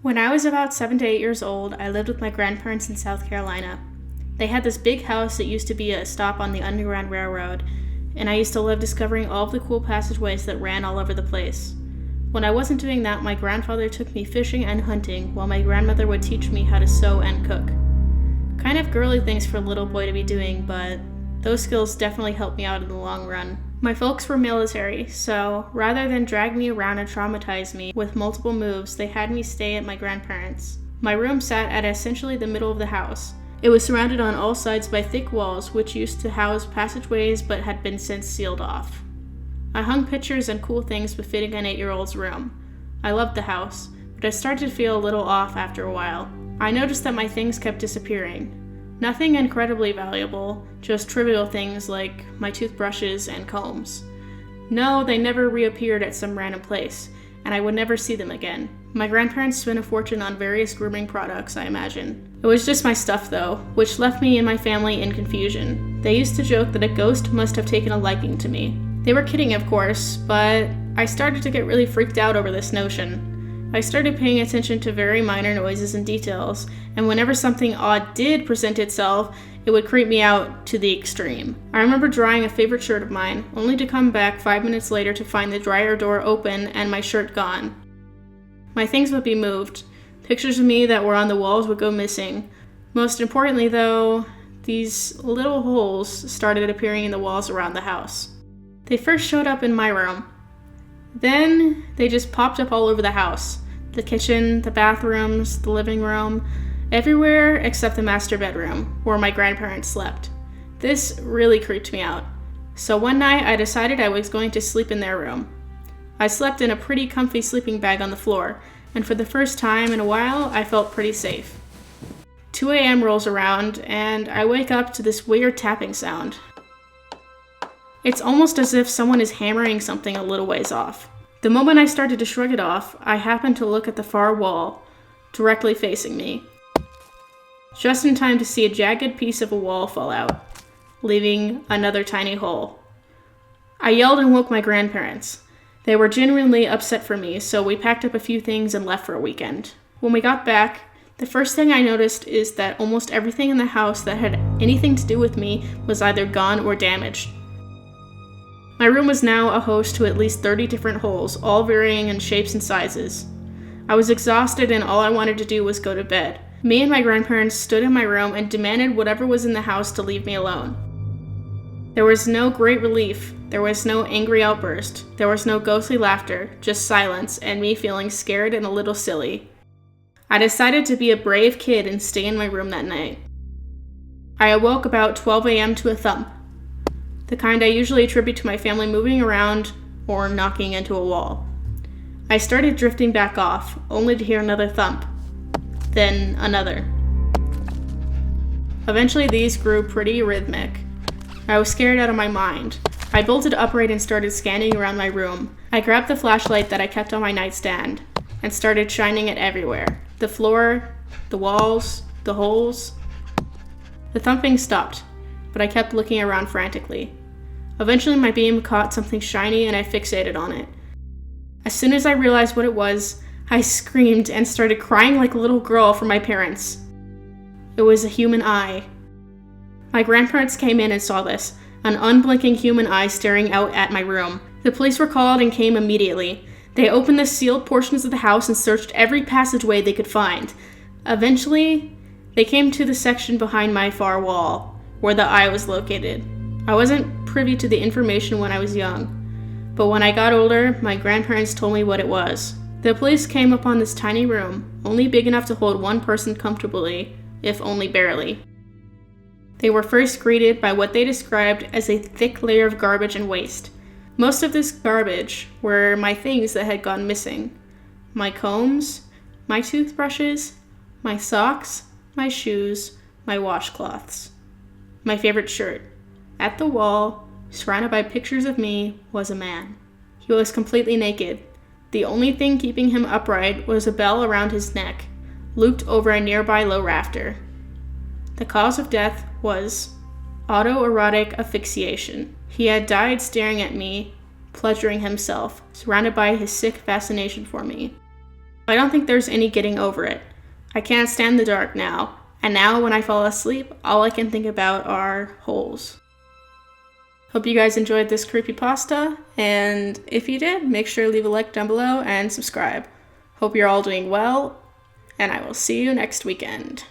When I was about 7 to 8 years old, I lived with my grandparents in South Carolina. They had this big house that used to be a stop on the Underground Railroad, and I used to love discovering all of the cool passageways that ran all over the place. When I wasn't doing that, my grandfather took me fishing and hunting, while my grandmother would teach me how to sew and cook. Kind of girly things for a little boy to be doing, but those skills definitely helped me out in the long run. My folks were military, so rather than drag me around and traumatize me with multiple moves, they had me stay at my grandparents'. My room sat at essentially the middle of the house. It was surrounded on all sides by thick walls, which used to house passageways but had been since sealed off. I hung pictures and cool things befitting an 8-year-old's room. I loved the house, but I started to feel a little off after a while. I noticed that my things kept disappearing. Nothing incredibly valuable, just trivial things like my toothbrushes and combs. No, they never reappeared at some random place, and I would never see them again. My grandparents spent a fortune on various grooming products, I imagine. It was just my stuff though, which left me and my family in confusion. They used to joke that a ghost must have taken a liking to me. They were kidding, of course, but I started to get really freaked out over this notion. I started paying attention to very minor noises and details, and whenever something odd did present itself, it would creep me out to the extreme. I remember drying a favorite shirt of mine, only to come back 5 minutes later to find the dryer door open and my shirt gone. My things would be moved. Pictures of me that were on the walls would go missing. Most importantly, though, these little holes started appearing in the walls around the house. They first showed up in my room. Then they just popped up all over the house. The kitchen, the bathrooms, the living room, everywhere except the master bedroom, where my grandparents slept. This really creeped me out. So one night I decided I was going to sleep in their room. I slept in a pretty comfy sleeping bag on the floor, and for the first time in a while, I felt pretty safe. 2 a.m. rolls around, and I wake up to this weird tapping sound. It's almost as if someone is hammering something a little ways off. The moment I started to shrug it off, I happened to look at the far wall, directly facing me. Just in time to see a jagged piece of a wall fall out, leaving another tiny hole. I yelled and woke my grandparents. They were genuinely upset for me, so we packed up a few things and left for a weekend. When we got back, the first thing I noticed is that almost everything in the house that had anything to do with me was either gone or damaged. My room was now a host to at least 30 different holes, all varying in shapes and sizes. I was exhausted and all I wanted to do was go to bed. Me and my grandparents stood in my room and demanded whatever was in the house to leave me alone. There was no great relief, there was no angry outburst, there was no ghostly laughter, just silence and me feeling scared and a little silly. I decided to be a brave kid and stay in my room that night. I awoke about 12 a.m. to a thump. The kind I usually attribute to my family moving around or knocking into a wall. I started drifting back off, only to hear another thump. Then another. Eventually these grew pretty rhythmic. I was scared out of my mind. I bolted upright and started scanning around my room. I grabbed the flashlight that I kept on my nightstand and started shining it everywhere. The floor, the walls, the holes. The thumping stopped, but I kept looking around frantically. Eventually my beam caught something shiny and I fixated on it. As soon as I realized what it was, I screamed and started crying like a little girl for my parents. It was a human eye. My grandparents came in and saw this, an unblinking human eye staring out at my room. The police were called and came immediately. They opened the sealed portions of the house and searched every passageway they could find. Eventually, they came to the section behind my far wall, where the eye was located. I wasn't privy to the information when I was young, but when I got older, my grandparents told me what it was. The police came upon this tiny room, only big enough to hold one person comfortably, if only barely. They were first greeted by what they described as a thick layer of garbage and waste. Most of this garbage were my things that had gone missing. My combs, my toothbrushes, my socks, my shoes, my washcloths. My favorite shirt. At the wall, surrounded by pictures of me, was a man. He was completely naked. The only thing keeping him upright was a bell around his neck, looped over a nearby low rafter. The cause of death was autoerotic asphyxiation. He had died staring at me, pleasuring himself, surrounded by his sick fascination for me. I don't think there's any getting over it. I can't stand the dark now, and now when I fall asleep, all I can think about are holes. Hope you guys enjoyed this creepypasta, and if you did, make sure to leave a like down below and subscribe. Hope you're all doing well, and I will see you next weekend.